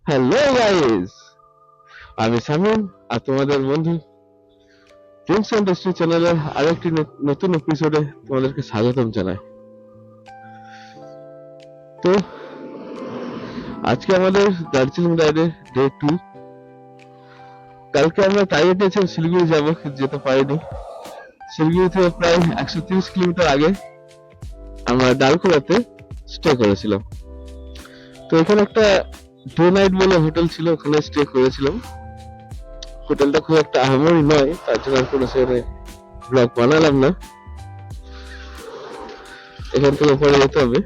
Hello guys, আমি সামিন আর তোমাদের বন্ধু ড্রিমস অ্যান্ড ডেস্টিনি চ্যানেলের আরেকটি নতুন এপিসোডে তোমাদেরকে স্বাগতম জানাই। তো আজকে আমাদের দার্জিলিং রাইডের ডে 2। কালকে আমরা টার্গেট নিয়েছিলাম শিলিগুড়ি যাবো, কিন্তু যেতে পারিনি। শিলিগুড়ি থেকে প্রায় 130 কিলোমিটার আগে আমরা ডালখোলাতে স্টে করেছিলাম। তো এখানে একটা ডে নাইট বলে হোটেল ছিল, ওখানে স্টে করেছিলাম। হোটেলটা খুব একটা আহামরি নয়, তার জন্য আর কোনো সেখানে ব্লগ বানালাম না। এখান থেকে পরে যেতে হবে।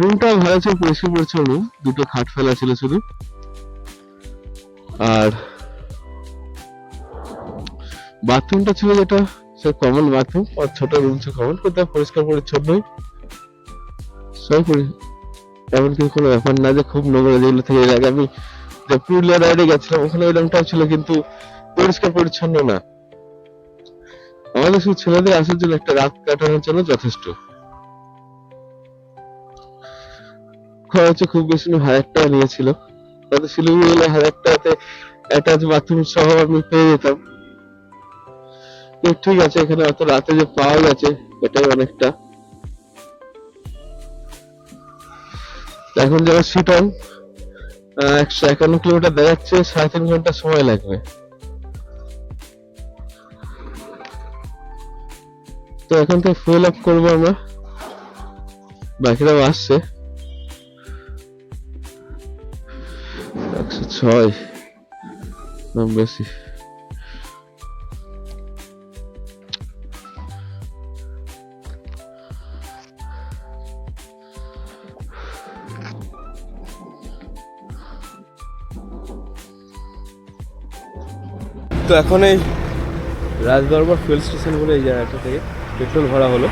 রুমটা ভালো ছিল, পরিষ্কার পরিচ্ছন্ন, দুটো খাট ফেলা ছিল শুধু। আর বাথরুমটা ছিল যেটা সে কমন বাথরুম, আর ছোট রুম ছিল কমন, কিন্তু পরিষ্কার পরিচ্ছন্নই সব। এমনকি কোনো ব্যাপার না যে খুব নোংরা, যেগুলো থেকে এর আগে আমি যে পুরুলিয়া রাইডে গেছিলাম ওখানে ওই রুমটাও ছিল, কিন্তু পরিষ্কার পরিচ্ছন্ন না। আমাদের শুধু ছেলেদের আসার জন্য একটা রাত কাটানোর জন্য যথেষ্ট। খরচ খুব বেশি না, 1000 টাকা নিয়েছিল। তাতে শিলিগুড়ি গেলে 1000 টাকাতে অ্যাটাচ বাথরুম সহ আমি পেয়ে যেতাম। ঠিক আছে, এখানে অত রাতে যে পাওয়া গেছে এটাই অনেকটা। এখন যারা শিটং 151 কিলোমিটার দেখাচ্ছে, 3.5 ঘন্টা সময় লাগবে। তো এখন থেকে ফুয়েল আপ করবো আমরা, বাকিরাও আসছে। 106 বেশি। তো এখন এই রাজদরবার ফুয়েল স্টেশন বলে এই জায়গাটা থেকে পেট্রোল ভরা হলো।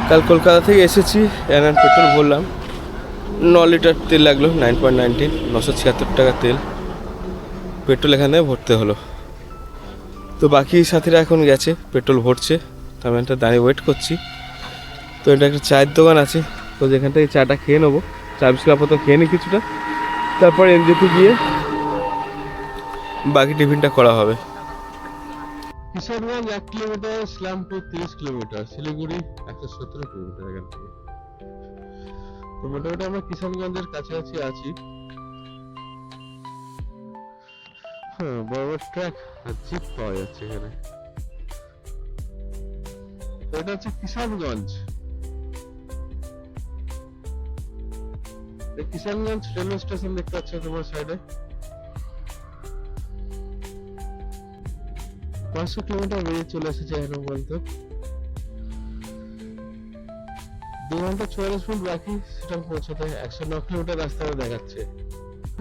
কাল কলকাতা থেকে এসেছি, এনার পেট্রোল ভরলাম। 9 লিটার তেল লাগলো, 9.19, 976 টাকা তেল পেট্রোল এখানে ভরতে হলো। তো বাকি সাথীরা এখন গেছে, পেট্রোল ভরছে, তো আমি একটা দাঁড়িয়ে ওয়েট করছি। তো এটা একটা চায়ের দোকান আছে, তো যেখান থেকে চাটা খেয়ে নেবো, চা বিস্কুট আপাতত খেয়ে নিই কিছুটা, তারপর এনজেপি গিয়ে বাকি টিফিনটা করা হবে। Kishoreganj 1 kilometre, Islampur 30 kilometre, Siliguri 117 kilometre এখান থেকে। তো মোটামুটি আমরা কিশোরগঞ্জের কাছাকাছি আছি। হ্যাঁ, বড় বড় ট্রাক আর জিপ পাওয়া যাচ্ছে এখানে। এটা হচ্ছে কিশোরগঞ্জ। কিশোরগঞ্জ রেলওয়ে স্টেশন দেখতে পাচ্ছ তোমার সাইডে। 500 কিলোমিটার বেরিয়ে চলে এসেছে এখন পর্যন্ত। 2 ঘন্টা 44 মিনিট বাকি সেটা পৌঁছাতে। 109 কিলোমিটার রাস্তা দেখাচ্ছে।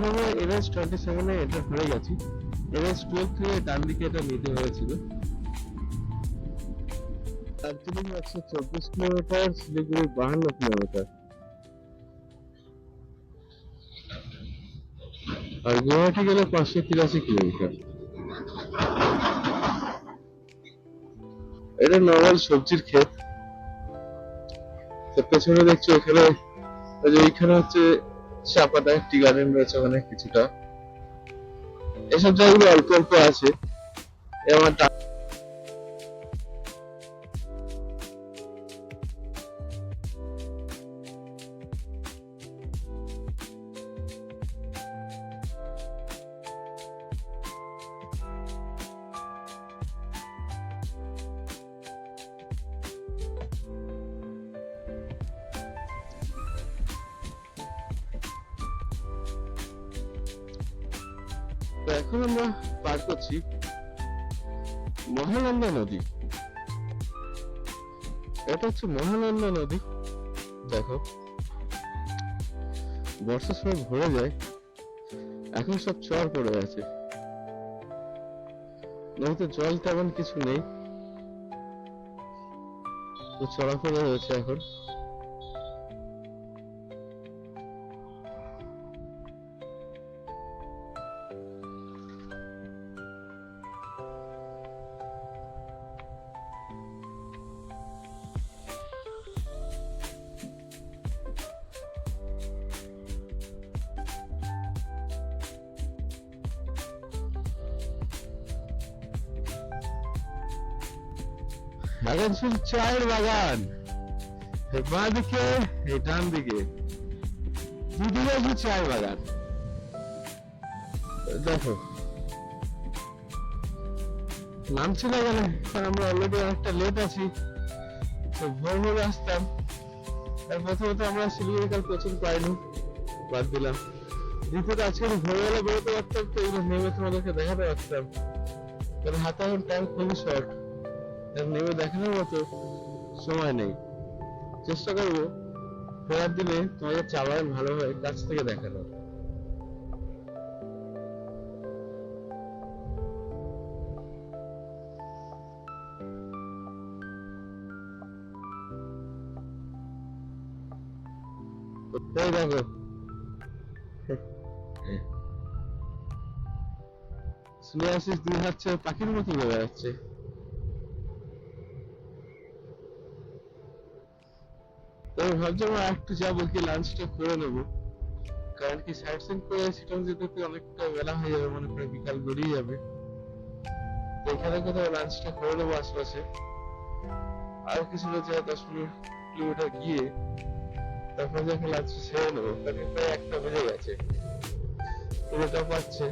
আমরা NH 27 এ এটা হয়ে গেছি। NH 12 থেকে ডান দিকে এটা নিতে হয়েছিল। দার্জিলিং 124 কিলোমিটার, শিলিগুড়ি 52 কিলোমিটার, আর গুয়াহাটি গেলে 583 কিলোমিটার। এটা নর্মাল সবজির ক্ষেত। পেছনে দেখছো এখানে, এইখানে হচ্ছে চাপাতা টি গার্ডেন রয়েছে, ওখানে কিছুটা। এসব জায়গাগুলো অল্প অল্প আছে। আমার এখন আমরা পার করছি মহানন্দা নদী। এটা হচ্ছে মহানন্দা নদী। দেখো, বর্ষার সময় ভরে যায়, এখন সব চর পড়ে আছে, নদীতে জল তেমন কিছু নেই, তো চলাফেরা হয়েছে এখন। বাগান শুধু চায়ের বাগান, বাঁ দিকে এই ডান দিকে দুদিকে শুধু চায়ের বাগান। দেখো নামছি না কেন, কারণ আমরা অলরেডি অনেকটা লেট আছি। তো ভোর ভোরে আসতাম, তার প্রথমত আমরা শিলিগুড়ি কাল কোচিং পাইনি, বাদ দিলাম। দ্বিতীয়ত আজকে ভোরবেলা বেরোতে পারতাম তো এগুলো নেমে তোমাদেরকে দেখাতে পারতাম, কারণ হাতে এখন টাইম খুবই শর্ট, নেমে দেখানোর মতো সময় নেই। চেষ্টা করবো ফেরার দিনে তোমাদের চা বাগান ভালোভাবে কাছ থেকে দেখানো। এই দেখো স্নেহাশিস দুই হাত ছেড়ে পাখির মতো উড়ে বেড়াচ্ছে। তবে ভাবছিলাম একটু যাবো কি লাঞ্চটা করে নেবো, কারণ কি সাইট সিন করে সেটা যেতে অনেকটা বেলা হয়ে যাবে, মনে করে বিকাল গড়িয়ে যাবে। তো এখানে কোথাও লাঞ্চটা করে নেবো আশপাশে, আর কিছু না যায় 10-15 কিলোমিটার গিয়ে তারপর যখন লাঞ্চ সেরে নেবো, কারণ প্রায় 1টা বেজে গেছে, পুরোটা পাচ্ছে।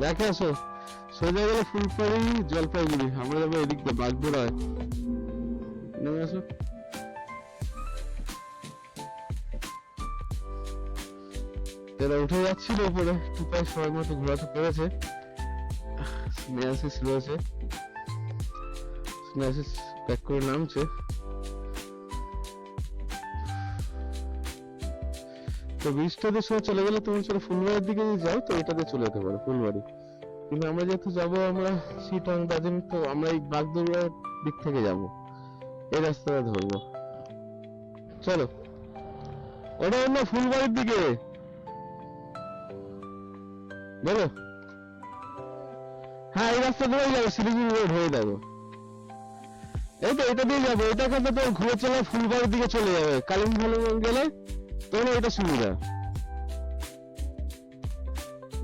দেখে আসো সোজা গেলে ফুলবাড়ি জলপাইগুড়ি, আমরা যাবো এদিক দিয়ে বাগদোড়ায়। নেমে আসো। এরা উঠে যাচ্ছিল উপরে, টুপাই সময় মতো ঘোরাতে পেরেছে। স্নেহাশিস রয়েছে, স্নেহাশিস প্যাক করে নামছে। তো ব্রিজটাতে সময় চলে গেলে তোমার চলে ফুলবাড়ির দিকে যদি যাও তো এটাতে চলে যেতে পারো ফুলবাড়ি, কিন্তু আমরা যেহেতু যাবো আমরা সিটং দার্জিলিং, তো আমরা এই বাগদোড়ার দিক থেকে যাবো, এই রাস্তাটা ধরবো। চলো ওটা অন্য ফুলবাড়ির দিকে বলো। হ্যাঁ এই রাস্তা ধরেই যাবো, শিলিগুড়ি রোড হয়ে যাবো। এই তো এটা দিয়ে যাবো, এটা কিন্তু তো ঘুরে চলে ফুলবাড়ির দিকে চলে যাবে, কালিম্পং গেলে তোমার এটা সুবিধা।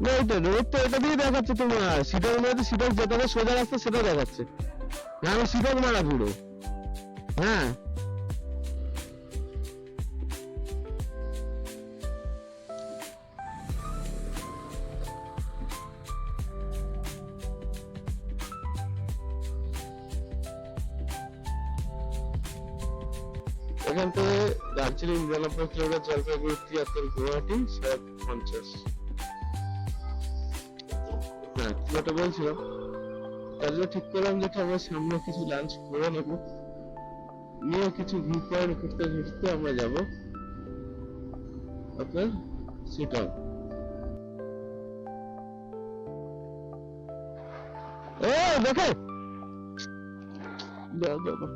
না এটা রোড তো এটা দিয়ে দেখাচ্ছে তোমার, সিটং মানে সিটং যেটা সোজা রাস্তা সেটা দেখাচ্ছে। না আমি সিটং মারা পুরো। হ্যাঁ এখান থেকে দার্জিলিং 99 কিলোমিটার, জলপাইগুড়ি 73, গুয়াহাটি 50। হ্যাঁ যেটা বলছিলাম, তার জন্য ঠিক করলাম যে আমরা সামনে কিছু লাঞ্চ করে নেবো, নিয়ে কিছু ভিউ পয়েন্ট ঘুরতে ঘুরতে আমরা যাবো আপনার সিটং। ও দেখে দাও দাও দাও।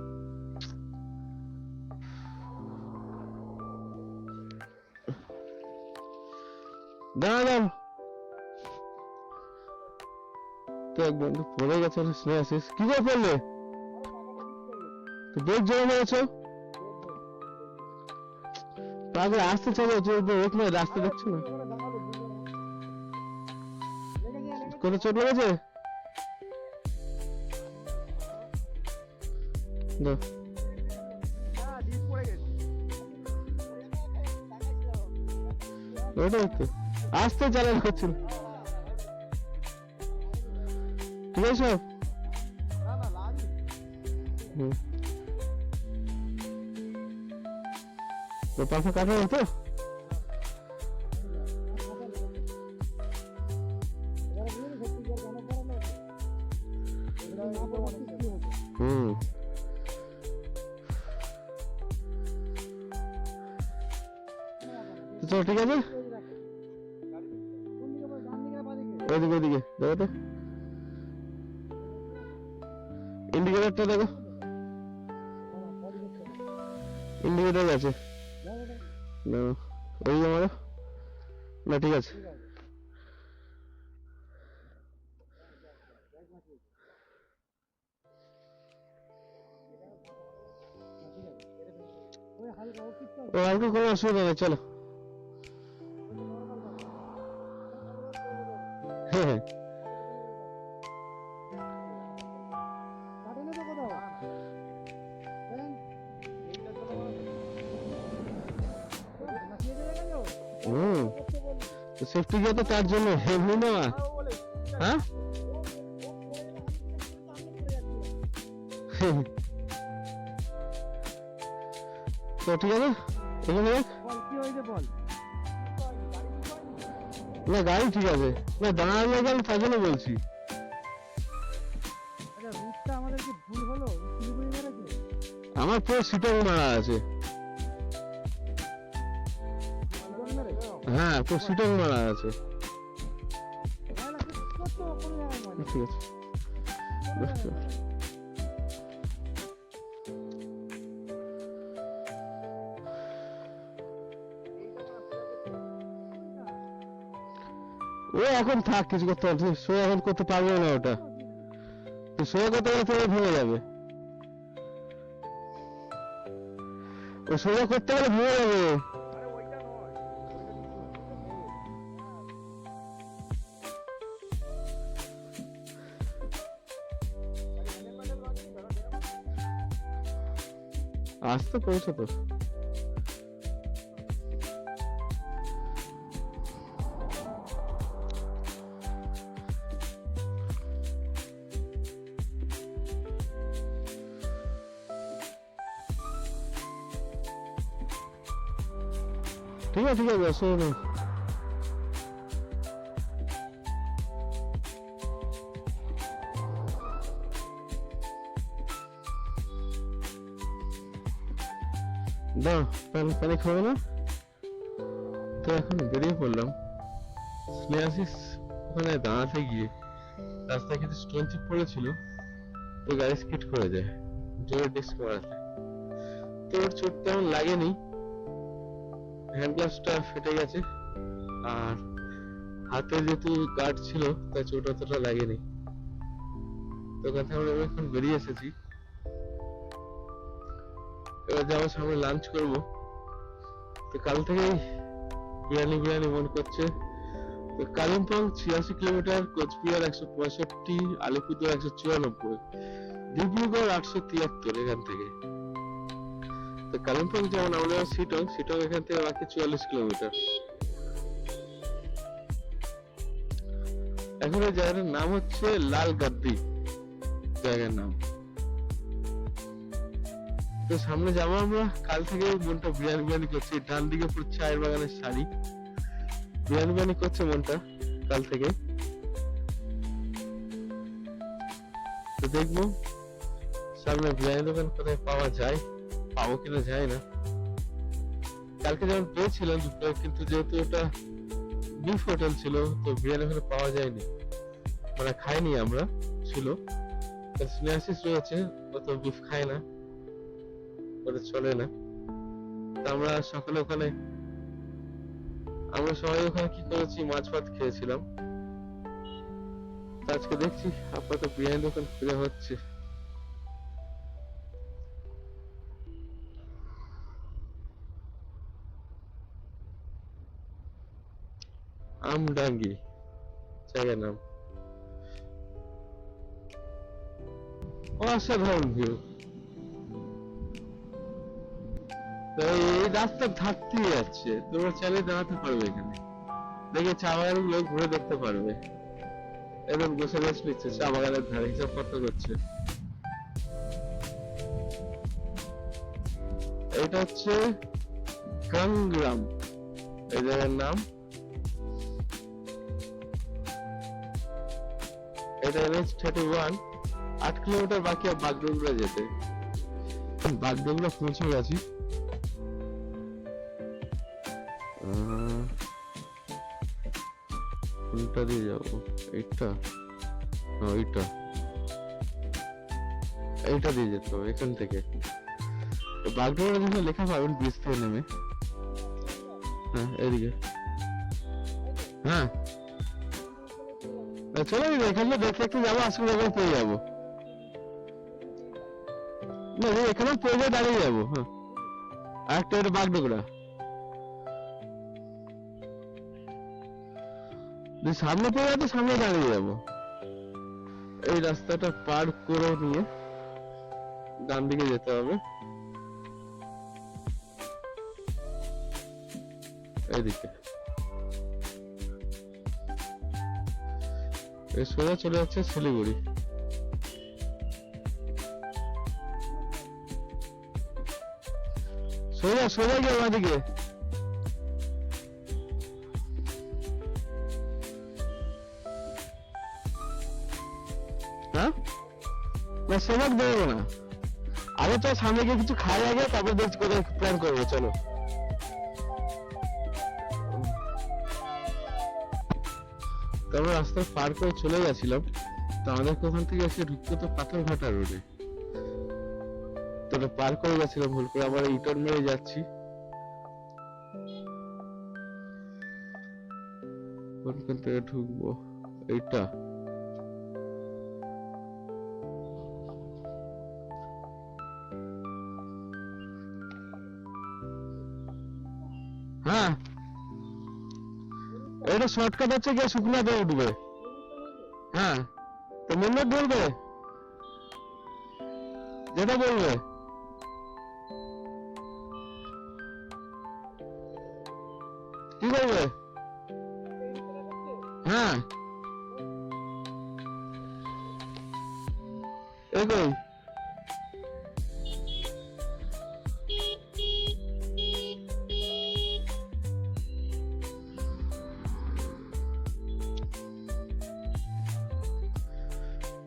দাঁড়াও দাঁড়াও, তো এক বন্ধু পড়ে গেছে, স্নেহাশিস কি করে পড়লে? তো ব্রেক জমা মেরেছো? তারপরে আসতে চলো, ওখানে রাস্তা দেখছো না কোথাও চোট লেগেছে? দাও ওটাই তো আসতে চালান করছিল, ঠিক আছে সব? তো পাশে কাটা হতো। হুম চলো ঠিক আছে, ওইদিকে ওইদিকে দেখো তো, ইন্ডিকেটরটা দেখো, ইন্ডিকেটর আছে না? ওইদিকে মারো না, ঠিক আছে। ও আজকে কোনো অসুবিধা নেই, চলো। হ্যাঁ হুম, সেফটি গিয়ার তো তার জন্য হেভি নেওয়া। হ্যাঁ তো ঠিক আছে, এখানে দেখ। না গাড়ি ঠিক আছে, না দাঁড়ানো লাগে, আমি তার জন্য বলছি। আমার পুরো সিটং মারা আছে। হ্যাঁ পুরো সিটং মারা আছে। ঠিক আছে ও এখন থাক, কিছু করতে পারছি, সোয়া এখন করতে পারবে না ওটা, সোয়া করতে গেলে তো ভেঙে যাবে, ও সোজা করতে গেলে ভেঙে যাবে। আসতে পৌঁছে তো ঠিক আছে, ঠিক আছে, অসুবিধা নেই। দাও, পানি খাবে না তো? এখন বেরিয়ে পড়লাম। স্নেহাসিস ওখানে দাঁড়াতে গিয়ে রাস্তায় কিছু স্টোন চিপ পড়েছিল, তো গাড়ি স্কিড করে যায় জোরে ডিস্ক মারাতে। তো ওর চোট তেমন লাগেনি, হ্যান্ড গ্লাভসটা ফেটে গেছে, আর হাতে যেহেতু গার্ড ছিল তাই চোট অতটা লাগেনি। তো কথা আমরা এখন বেরিয়ে এসেছি, এবার যাবো সামনে লাঞ্চ করব। তো কাল থেকেই বিরিয়ানি বিরিয়ানি মন করছে। তো কালিম্পং 86 কিলোমিটার, কোচবিহার 165, আলিপুরদুয়ার 194, ডিব্রুগড় 873 এখান থেকে। তো কালিম্পং যেমন আমরা সিটং এখান থেকে বাকি 44 কিলোমিটার। এখন এই জায়গাটার নাম হচ্ছে লাল গাদ্দি জায়গার নাম। তো সামনে যাবো আমরা, কাল থেকে মনটা বিরিয়ানি বিরিয়ানি করছে। ডান দিকে পুরো চায়ের বাগানের শাড়ি, বিরিয়ানি বিরিয়ানি করছে মনটা কাল থেকে। তো দেখবো সামনে বিরিয়ানি দোকান কোথায় পাওয়া যায়, পাবো কিনা যায় না। কালকে যেমন পেয়েছিলাম দুটো, কিন্তু যেহেতু ওটা বিফ হোটেল ছিল তো বিরিয়ানি ওখানে পাওয়া যায়নি, মানে খাইনি আমরা, ছিল স্নেহাসিস রয়েছে, ও তো বিফ খায় না, ওটা চলে না। তো আমরা সকালে ওখানে, আমরা সবাই ওখানে কি করেছি, মাছ ভাত খেয়েছিলাম। আজকে দেখছি আপাতত বিরিয়ানি দোকান খুলে হচ্ছে। আমডাঙ্গি জায়গার নাম, অসাধারণ ভিউ। এই রাস্তা ধার যাচ্ছে, তোমরা চাইলে দাঁড়াতে পারবে এখানে, দেখে চা বাগান গুলো ঘুরে দেখতে পারবে। একদম বসে রেস্ট নিচ্ছে চা বাগানের ধারে, হিসাব কত করছে। এটা হচ্ছে গাংগ্রাম এই জায়গার নাম। এটা NH31, 8 কিলোমিটার বাকি বাগডোগরা যেতে। বাগডোগরা পৌঁছে গেছি। কোনটা দিয়ে যাবো, এইটা না ওইটা, এইটা দিয়ে যেতে হবে এখান থেকে। বাগডোগরা যেখানে লেখা পাবেন ব্রিজ থেকে নেমে, হ্যাঁ এদিকে, হ্যাঁ চলো এখানে দেখে একটু যাবো, আজকে যখন পেয়ে যাবো, না এখানে পেয়ে যাবো, দাঁড়িয়ে যাবো। হ্যাঁ একটা এটা বাগডোগরা। যদি সামনে পড়ে যাবে সামনে দাঁড়িয়ে যাবো। এই রাস্তাটা পার করে নিয়ে ডান দিকে যেতে হবে, এইদিকে এই সোজা চলে যাচ্ছে শিলিগুড়ি। সোজা সোজা গিয়ে বাঁদিকে। হ্যাঁ না সেভাগ দেবো না, আগে তো সামনে গিয়ে কিছু খাই আগে, তারপর বেশ করে প্ল্যান করবো। চলো তারপর রাস্তা পার করে চলে গেছিলাম, তো আমাদেরকে ওখান থেকে এসে ঢুকতে তো পাথরঘাটা রোডে, তো ওটা পার করে গেছিলাম ভুল করে, আবার ইউটার্ন মেরে যাচ্ছি। কোনখান থেকে ঢুকবো? এইটা হ্যাঁ, এটা শর্টকাট হচ্ছে গিয়ে শুকনাতে উঠবে। হ্যাঁ তো মন্দির বলবে, যেটা বলবে। কি করবে? হ্যাঁ এগোই।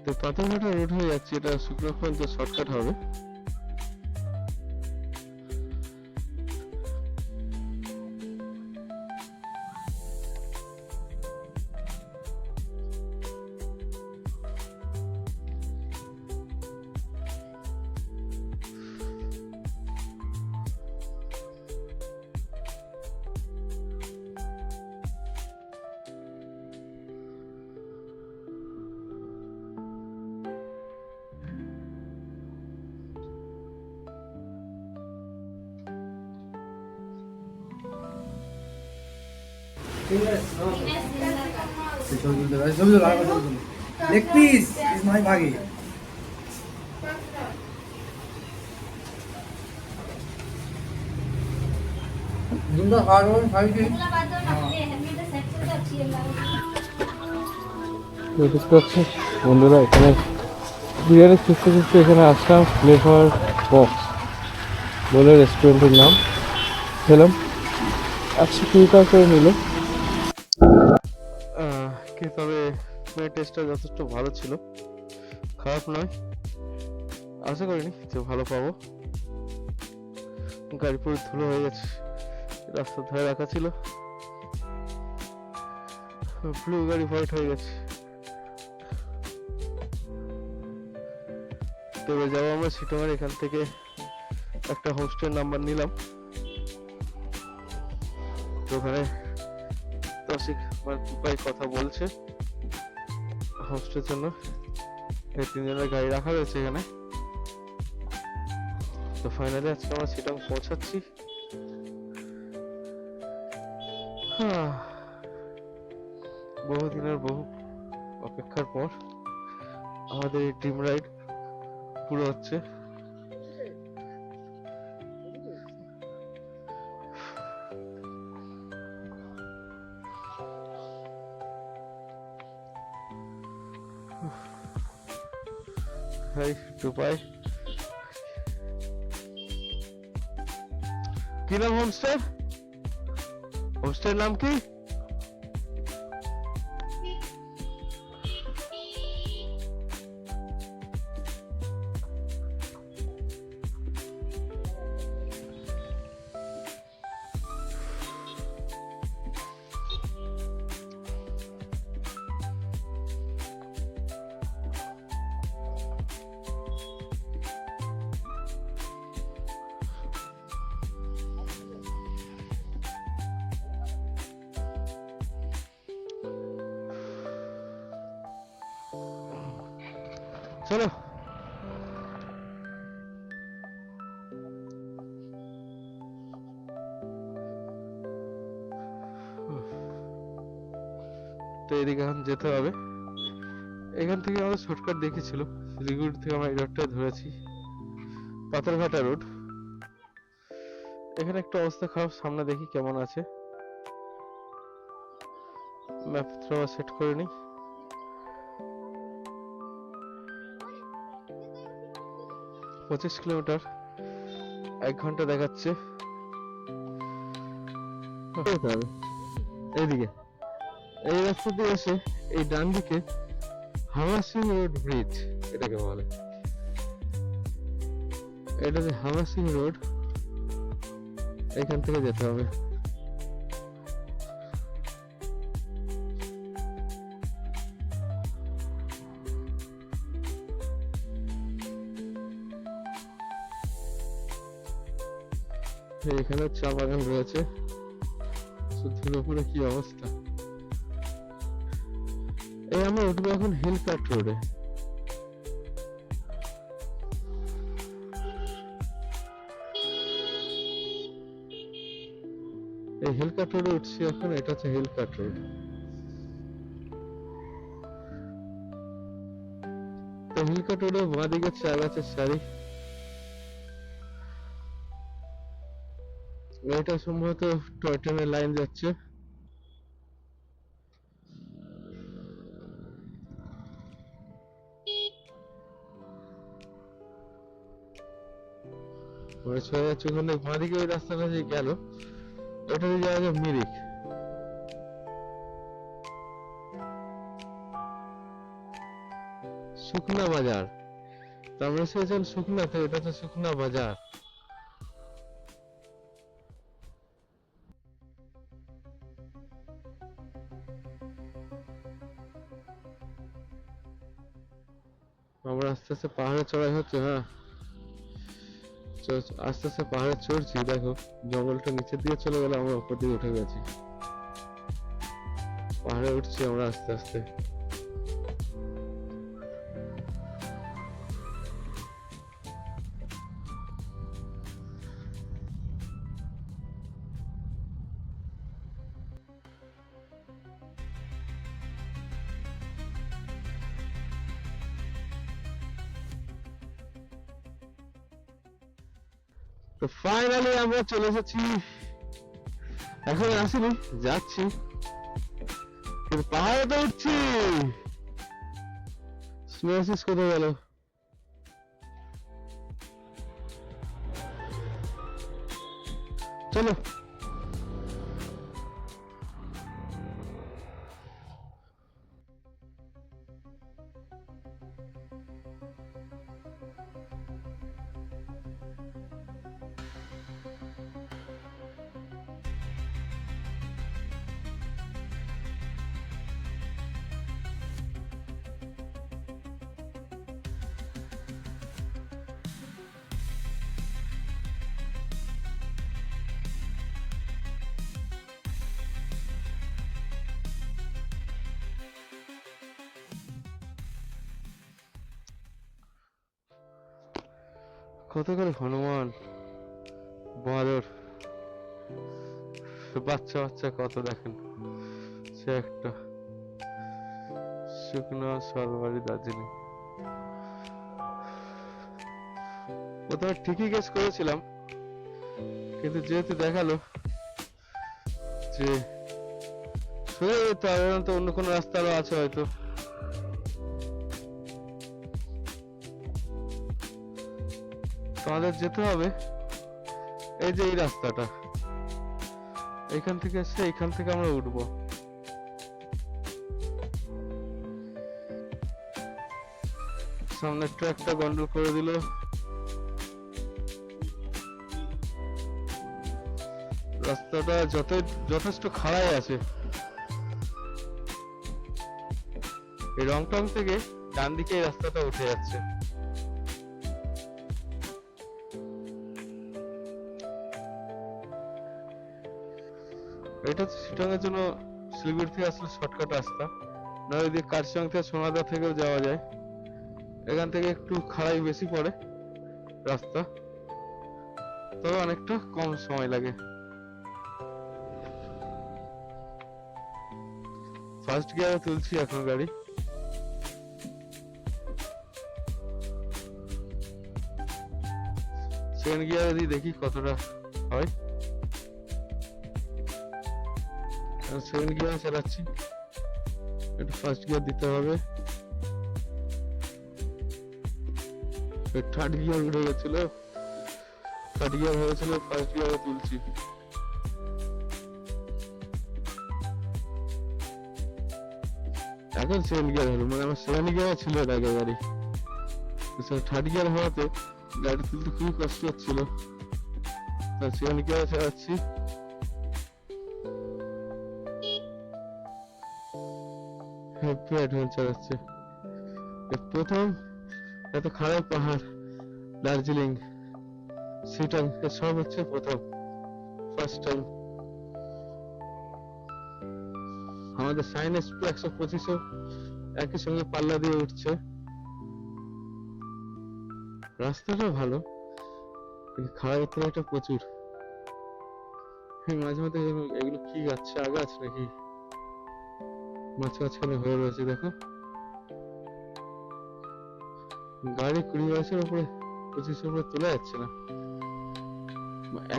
তো পাথরঘাটা রোড হয়ে যাচ্ছে, এটা শুকনো পর্যন্ত শর্টকাট হবে। Leg piece is my bhagi. जिंदा hard one five feet. দেখতে পাচ্ছি বন্ধুরা, এখানে বিরিয়ানি খুঁজতে খুঁজতে এখানে আসলাম। ফ্লেভার বক্স বলে রেস্টুরেন্টের নাম, খেলাম 120 টাকা করে নিল। তবে টেস্টটা যথেষ্ট ভালো ছিল, খারাপ নয়। আশা করিনি যে ভালো পাবো। গাড়ি পুরো ধুলো হয়ে গেছে, রাস্তা ধরে রাখা ছিল, ব্লু গাড়ি হোয়াইট হয়ে গেছে। তো এবার যাবো আমরা সিটোমার, এখান থেকে একটা হোস্টেল নাম্বার নিলাম। তো ওখানে তৌসিক ভাই কথা বলছে হোস্টের জন্য, এই 3 জনের গাড়ি রাখা রয়েছে এখানে। তো ফাইনালি আজকে আমরা সিটং পৌঁছাচ্ছি। বহুদিনের বহু অপেক্ষার পর আমাদের এই ড্রিম রাইড পুরো হচ্ছে। হাই দুবাই, কি নাম হোমস্টে? হোমস্টের নাম কি? চলো তো এদিকে এখন যেতে হবে। এখান থেকে আমাদের শর্টকাট দেখেছিল, শিলিগুড়ি থেকে আমরা এই রোডটাই ধরেছি, পাথরঘাটা রোড। এখানে একটা অবস্থা খারাপ, সামনে দেখি কেমন আছে, ম্যাপ সেট করে নি। পঁচিশ কিলোমিটার, 1 ঘন্টা দেখাচ্ছে। এইদিকে এই রাস্তা দিয়ে এসে এই ডান দিকে হাওয়া সিং রোড ব্রিজ এটাকে বলে, এটা যে হাওয়া সিং রোড, এখান থেকে যেতে হবে। এখানে চা বাগান রয়েছে, সুতির উপরে কি অবস্থা। এই আমরা উঠবো এখন হিল কাট রোডে। এই হিল কাট রোডে উঠছি এখন, এটা হচ্ছে হিল কাট রোড। তো হিল কাট রোডে বাঁ দিকে চা গাছের সারি, এটা সম্ভবত টয় ট্রেনের লাইন যাচ্ছে। ওই ছয় যাচ্ছে ওখানে বাঁ দিকে, ওই রাস্তাটা যে গেল ওটা দিয়ে যাওয়া যায় মিরিক। শুকনা বাজার, তারপরে সেজন শুকনাতে, এটা তো শুকনা বাজার। আমরা আস্তে আস্তে পাহাড়ে চড়াই হচ্ছে। হ্যাঁ, আস্তে আস্তে পাহাড়ে চড়ছি, দেখো জঙ্গলটা নিচের দিকে চলে গেল, আমরা উপর দিকে উঠে গেছি, পাহাড়ে উঠছি আমরা আস্তে আস্তে। তো ফাইনালি আমরা চলে এসেছি, এখন আসিনি, যাচ্ছি, কিন্তু পাহাড়ে তো উঠছি। স্নোসিস কোথায় গেল? চলো কত করে হনুমান, বাঁদর, বাচ্চা বাচ্চা কত দেখেন। সে একটা শুকনো সরবারি দার্জিলিং। প্রথমে ঠিকই গেস করেছিলাম, কিন্তু যেহেতু দেখালো যে সোজা যেতে হবে, তো অন্য কোনো রাস্তা আরো আছে হয়তো। আমাদের যেতে হবে এই যে এই রাস্তাটা, এখান থেকে এসে এখান থেকে আমরা উঠবো। সামনে ট্র্যাকটা গন্ডল করে দিল, রাস্তাটা যথেষ্ট খাড়াই আছে। এই রংটং থেকে ডান দিকে এই রাস্তাটা উঠে যাচ্ছে। এটা শিলং এর জন্য শিলিগুড়ি থেকে আসলে শর্টকাট রাস্তা, না ওই দিকে কার্শিয়াং থেকে সোনাদা থেকেও যাওয়া যায়। এখান থেকে একটু খাড়াই বেশি পড়ে রাস্তা, তবে অনেকটা কম সময় লাগে। ফার্স্ট গিয়ারে তুলছি এখন গাড়ি। সেকেন্ড গিয়ারে দিয়ে দেখি কতটা হয়। সেকেন্ড গিয়ারে চালাচ্ছি, একটু ফার্স্ট গিয়ার দিতে হবে। থার্ড গিয়ার উঠে গেছিল, থার্ড গিয়ার হয়েছিল, ফার্স্ট গিয়ারে তুলছি। এখন সেকেন্ড গিয়ার হলো, মানে আমার সেকেন্ড গিয়ার ছিল এর আগে গাড়ি, থার্ড গিয়ার হওয়াতে গাড়ি তুলতে খুবই কষ্ট হচ্ছিল। সেকেন্ড গিয়ারে চালাচ্ছি। হ্যাপি অ্যাডভেঞ্চার হচ্ছে প্রথম। এত খারাপ পাহাড়, দার্জিলিং, সিটাং সব হচ্ছে প্রথম, ফার্স্ট টাইম। আমাদের সাইন এসপি 125 একই সঙ্গে পাল্লা দিয়ে উঠছে। রাস্তাটা ভালো, কিন্তু খারাপ একটা প্রচুর। মাঝে মাঝে এগুলো কি গাছ, আগাছ নাকি মাঝখানে হয়ে রয়েছে দেখো। গাড়ি 20 বছর উপরে 25 উপরে তোলা যাচ্ছে না,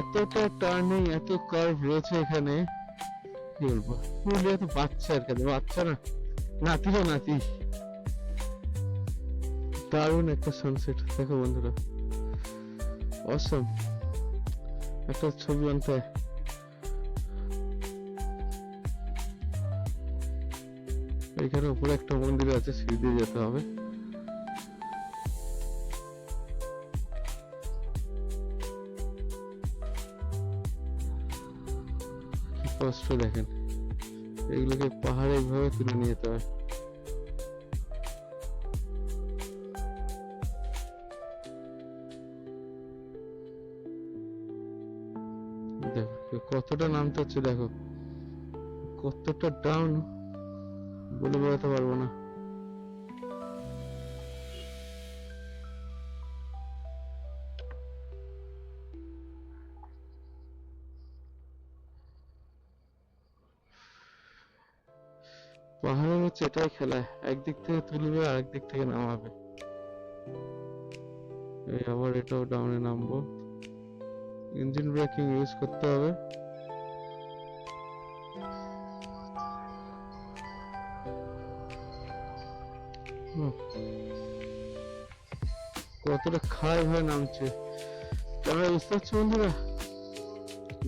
এতটা টার্নিং, এত কার্ভ রয়েছে এখানে, কি বলবো। পুরুলিয়া তো বাচ্চা আর কেন, বাচ্চা না, নাতিরও নাতি। দারুণ একটা সানসেট দেখো বন্ধুরা, অসম। একটা ছবি আনতে হয়। এখানে উপরে একটা মন্দির আছে, সিঁড়ি দিয়ে যেতে হবে। কি কষ্ট দেখেন, এগুলোকে পাহাড়ে এইভাবে তুলে নিয়ে যেতে হয়। দেখো কতটা নামতে হচ্ছে, দেখো কতটা ডাউন, বলে বোঝাতে পারবো না। পাহাড়ের হচ্ছে এটাই খেলা, একদিক থেকে তুলবে আর একদিক থেকে নামাবে। এই আবার এটাও ডাউনে নামবো, ইঞ্জিন ব্রেকিং ইউজ করতে হবে। কতটা খারাপ হয়ে নামছে, তোমরা বুঝতে পারছো বন্ধুরা?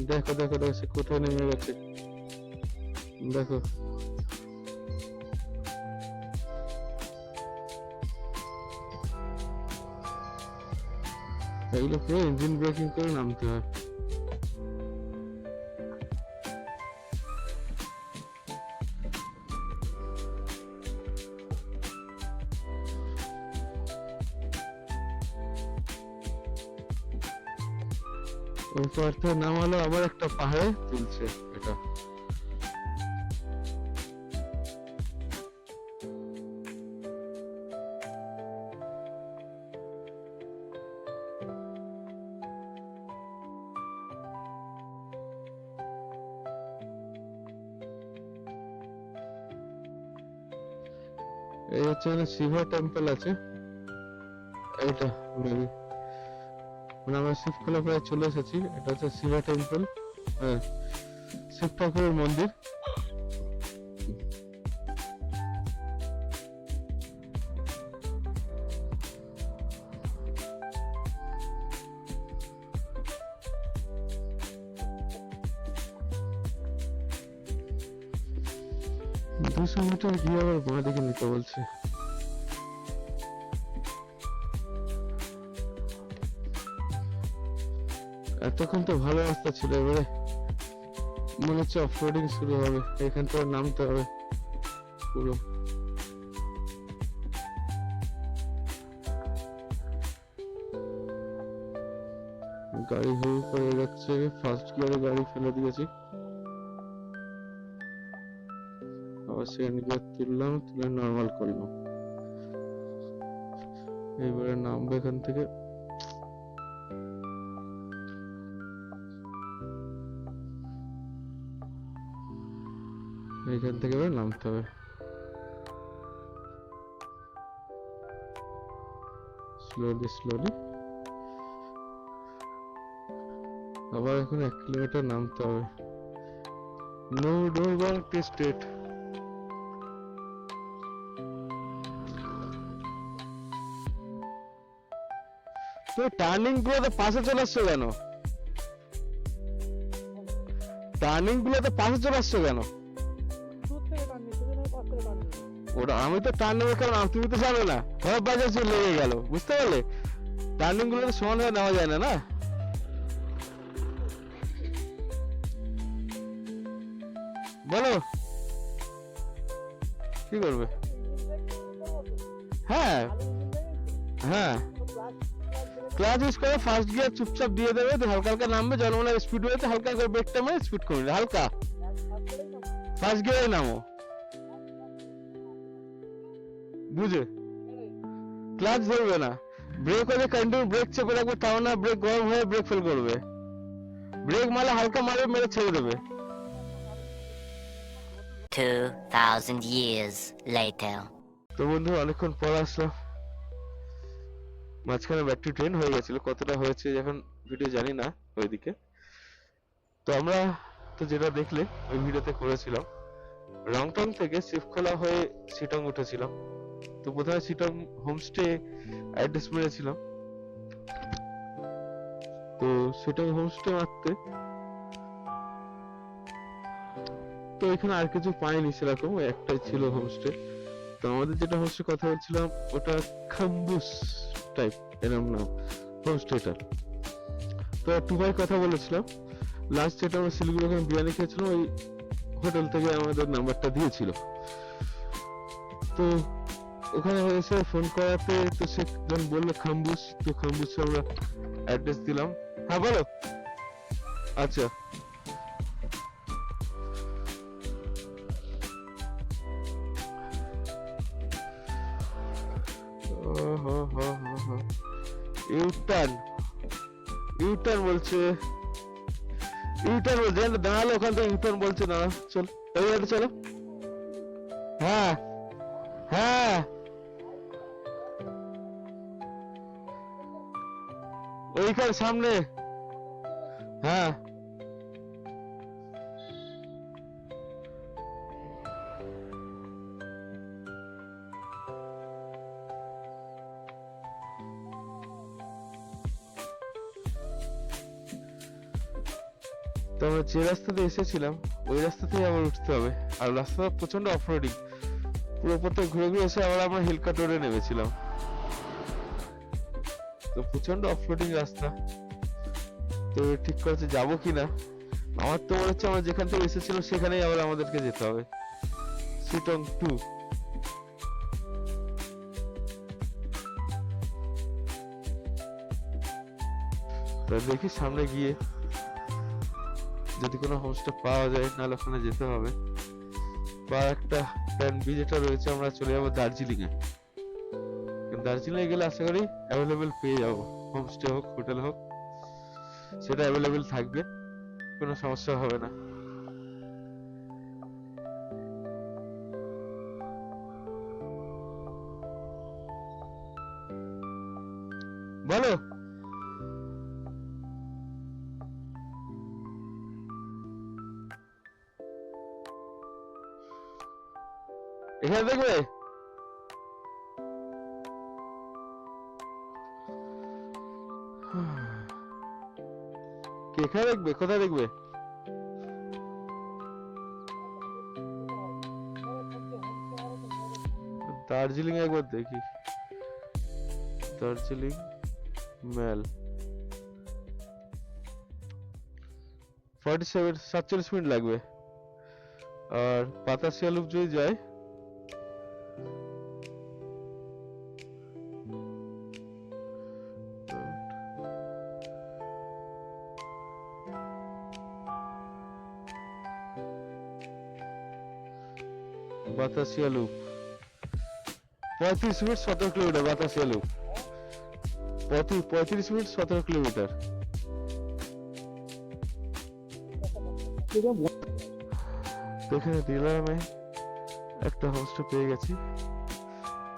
দেখো দেখো দেখো সে কোথায় নেমে গেছে, দেখো। এগুলো পুরো ইঞ্জিন ব্রেকিং করে নামতে হয়। ওই পাহাড় থেকে নামালো, আবার একটা পাহাড়ে তুলছে এটা। এই হচ্ছে শিবা টেম্পল আছে, এইটা মেবি, মানে আমরা শিবখোলা প্রায় চলে এসেছি। এটা হচ্ছে শিবা টেম্পল, হ্যাঁ, শিব ঠাকুরের মন্দির। দুশো মিটার গিয়ে আবার বাঁ দিকে নিতে বলছে। এতক্ষণ তো ভালো রাস্তা ছিল, এবারে মনে হচ্ছে অফরোডিং শুরু হবে, এখান থেকে নামতে হবে পুরো। গাড়ি হু করে যাচ্ছে, ফার্স্ট গিয়ারে গাড়ি ফেলে দিয়েছি, আবার সেকেন্ড গিয়ার তুললাম, তুলে নর্মাল করলাম। এবারে নামবো এখান থেকে। এখান থেকে এবার নামতে হবে। স্লোলি স্লোলি আবার এখন 1 কিলোমিটার নামতে হবে। নো ডোর টেস্টেড। তো টার্নিং গুলোতে পাশে চলে আসছো কেন? টার্নিং গুলোতে পাশে চলে আসছো কেন? ওটা আমি তো টার্ন নেবো কেন, তুমি তো জানো না, সব বাজার লেগে গেল, বুঝতে পারলে? টার্নিং গুলো তো সমান ভাবে নেওয়া যায় না, না? বলো কি করবে? হ্যাঁ হ্যাঁ, ক্লাচ ইউজ করে ফার্স্ট গিয়ার চুপচাপ দিয়ে দেবে, হালকা হালকা নামবে, জনমনে স্পিড হয়েছে হালকা করে ব্রেকটা মেরে স্পিড করবে, হালকা ফার্স্ট গিয়ারে নামো, বুঝে? ক্লাচ ধরবে না, ব্রেক হলে কন্টিনিউ ব্রেক চেপে রাখবে, তাও না ব্রেক গরম হয়ে ব্রেক ফেল করবে, ব্রেক মারলে হালকা মারবে, মেরে ছেড়ে দেবে। 2000 years later. তো বন্ধু অনেকক্ষণ পর আসলাম, মাঝখানে ব্যাটারি ট্রেন হয়ে গেছিল, কতটা হয়েছে এখন ভিডিও জানি না ওইদিকে। তো আমরা তো যেটা দেখলে ওই ভিডিওতে করেছিলাম, রংটং থেকে শিবখোলা হয়ে সিটং উঠেছিলাম। তো প্রথমে সিটং হোমস্টে অ্যাড্রেস মেরেছিলাম। তো সিটং হোমস্টে মারতে তো এখানে আর কিছু পাইনি সেরকম, ওই একটাই ছিল হোমস্টে। তো আমাদের যেটা হোমস্টে কথা বলছিলাম ওটা খাম্বুস টাইপ এরকম নাম হোমস্টেটার। তো 2 ভাই কথা বলেছিলাম, লাস্ট যেটা আমরা শিলিগুড়ি ওখানে বিরিয়ানি খেয়েছিলাম, ওই হোটেল থেকে আমাদের নাম্বারটা দিয়েছিল। তো ওখানে এসে ফোন করাতে তো সে যখন বললো খাম্বুস, তো খাম্বুসে আমরা অ্যাড্রেস দিলাম। হ্যাঁ বলো। আচ্ছা ইউটার্ন ইউটার্ন বলছে, ইউটার্ন বলছে, দাঁড়ালো ওখান থেকে ইউটার্ন বলছে, না চল এই গাড়ি চলো। হ্যাঁ হ্যাঁ, ওইখানে সামনে। হ্যাঁ তো আমরা যে রাস্তাতে এসেছিলাম ওই রাস্তাতেই আবার উঠতে হবে, আর রাস্তাটা প্রচন্ড অফরোডিং, পুরো উপর থেকে ঘুরে ঘুরে এসে আবার আমরা হিলকাট রোডে নেমেছিলাম। তো প্রচন্ড অফরোডিং রাস্তা। তো ঠিক করেছে যাবো কিনা, আমার তো মনে হচ্ছে আমরা যেখান থেকে এসেছিলাম সেখানেই আবার আমাদেরকে যেতে হবে, সিটং 2। তো দেখি সামনে গিয়ে যদি কোনো হোমস্টে পাওয়া যায়, নাহলে ওখানে যেতে হবে। বা একটা প্ল্যান বি যেটা রয়েছে, আমরা চলে যাবো দার্জিলিং এ। দার্জিলিং এ গেলে আশা করি অ্যাভেলেবেল পেয়ে যাবো, হোমস্টে হোক হোটেল হোক সেটা অ্যাভেলেবেল থাকবে, কোনো সমস্যা হবে না। বলো এখানে দেখবে, এখানে দেখবে, কোথায় দেখবে? দার্জিলিং একবার দেখি, দার্জিলিং মেল 47 মিনিট লাগবে। আর বাতাসিয়া লুপ যদি যায় Batasia loop 35 minute 17 kilometre, Batasia loop 35 minute 17 kilometre. তো এখানে দিলারামে একটা হোমস্টে পেয়ে গেছি।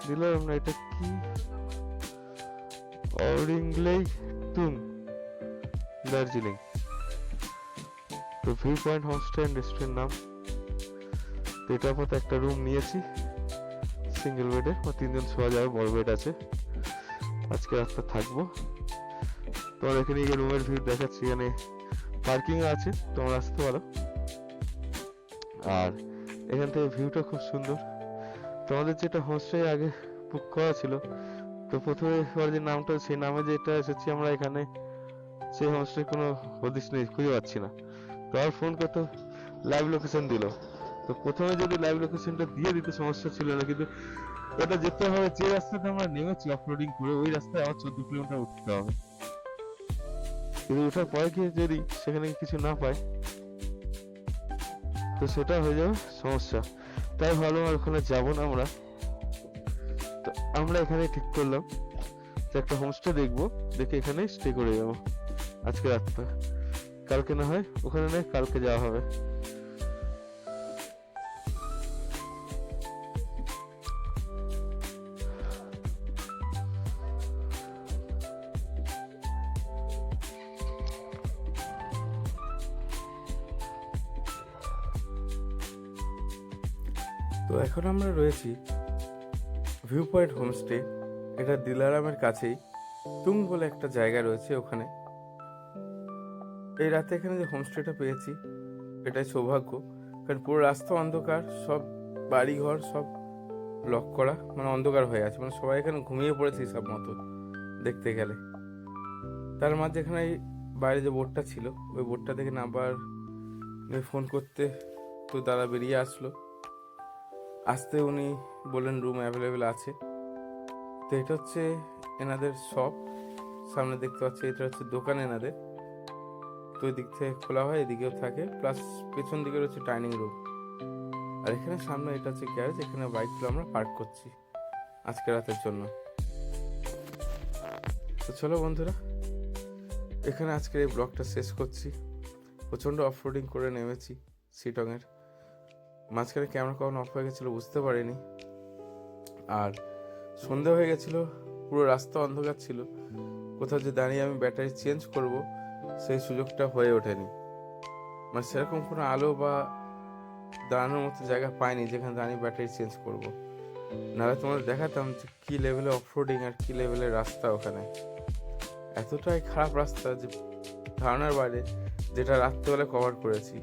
দিলারাম না, এটা কি অরিংলেই তুং, দার্জিলিং। তো view point homestay and restaurant নাম। তো এটা আপাতত একটা রুম নিয়েছি সিঙ্গেল বেডে, 3 জন শোয়া যাবে, বড় বেড আছে। আজকে রাতটা থাকবো। তোমার এখানে গিয়ে রুমের ভিউ দেখাচ্ছি। এখানে পার্কিং আছে, তোমরা আসতে পারো। আর এখান থেকে ভিউটা খুব সুন্দর। তোমাদের যেটা হোমস্টে আগে বুক করা ছিল, তো প্রথমে যে নামটা, সেই নামে যেটা এসেছি আমরা এখানে, সেই হোমস্টে কোনো হদিস নেই, খুঁজে পাচ্ছি না। তো আর ফোন করতে লাইভ লোকেশন দিল। তো প্রথমে যদি লাইভ লোকেশনটা দিয়ে দিতে সমস্যা ছিল না, কিন্তু ওটা যেতে হবে যে রাস্তাতে আমরা নেমেছি অফলোডিং করে, ওই রাস্তায় আবার 14 কিলোমিটার উঠতে হবে। কিন্তু ওঠার পরে গিয়ে যদি সেখানে কিছু না পাই, তো সেটা হয়ে যাবে সমস্যা। তাই ভাবলাম আর ওখানে যাবো না আমরা। তো আমরা এখানে ঠিক করলাম যে একটা হোমস্টে দেখবো, দেখে এখানে স্টে করে যাবো আজকে রাতটা। কালকে না হয় ওখানে নয়, কালকে যাওয়া হবে। তো এখন আমরা রয়েছি ভিউ পয়েন্ট হোমস্টে। এটা দিলারামের কাছেই তুং বলে একটা জায়গা রয়েছে ওখানে। এই রাতে এখানে যে হোমস্টেটা পেয়েছি, এটাই সৌভাগ্য। কারণ পুরো রাস্তা অন্ধকার, সব বাড়িঘর সব লক করা, মানে অন্ধকার হয়ে আছে, মানে সবাই এখানে ঘুমিয়ে পড়েছে সব মতো দেখতে গেলে। তার মাঝে এখানে এই বাইরে যে বোর্ডটা ছিল, ওই বোর্ডটা দেখে নাম্বার ফোন করতে, তো দাদা বেরিয়ে আসলো। আসতে উনি বললেন রুম অ্যাভেলেবেল আছে। তো এটা হচ্ছে এনাদের শপ, সামনে দেখতে পাচ্ছি এটা হচ্ছে দোকান এনাদের। তো ওই দিক থেকে খোলা হয়, এদিকেও থাকে, প্লাস পেছন দিকে রয়েছে ডাইনিং রুম। আর এখানে সামনে এটা হচ্ছে গ্যারেজ, এখানে বাইকগুলো আমরা পার্ক করছি আজকে রাতের জন্য। তো চলো বন্ধুরা, এখানে আজকে এই ব্লগটা শেষ করছি। প্রচণ্ড অফরোডিং করে নেমেছি শিটংয়ের মাঝখানে, ক্যামেরা কখন অফ হয়ে গেছিলো বুঝতে পারিনি। আর সন্ধে হয়ে গেছিলো, পুরো রাস্তা অন্ধকার ছিল। কোথাও যে দাঁড়িয়ে আমি ব্যাটারি চেঞ্জ করব, সেই সুযোগটা হয়ে ওঠেনি। মানে সেরকম কোনো আলো বা দাঁড়ানোর মতো জায়গা পাইনি যেখানে দাঁড়িয়ে ব্যাটারি চেঞ্জ করব। নাহলে তোমাদের দেখাতাম যে কী লেভেলে অফরোডিং আর কী লেভেলের রাস্তা ওখানে। এতটাই খারাপ রাস্তা যে ধারণার বাইরে, যেটা রাত্রেবেলা কভার করেছি।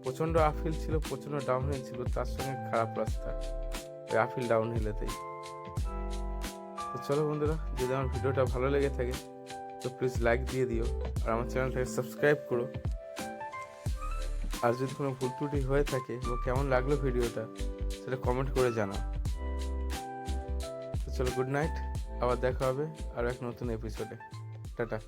প্রচণ্ড আপহিল ছিল, প্রচণ্ড ডাউনহিল ছিল, তার সঙ্গে খারাপ রাস্তা, ওই আপহিল ডাউনহিলেতেই। তো চলো বন্ধুরা, যদি আমার ভিডিওটা ভালো লেগে থাকে তো প্লিজ লাইক দিয়ে দিও, আর আমার চ্যানেলটাকে সাবস্ক্রাইব করো। আর যদি কোনো ভুল ত্রুটি হয়ে থাকে বা কেমন লাগলো ভিডিওটা, সেটা কমেন্ট করে জানাও। তো চলো, গুড নাইট, আবার দেখা হবে আর এক নতুন এপিসোডে। টাটা।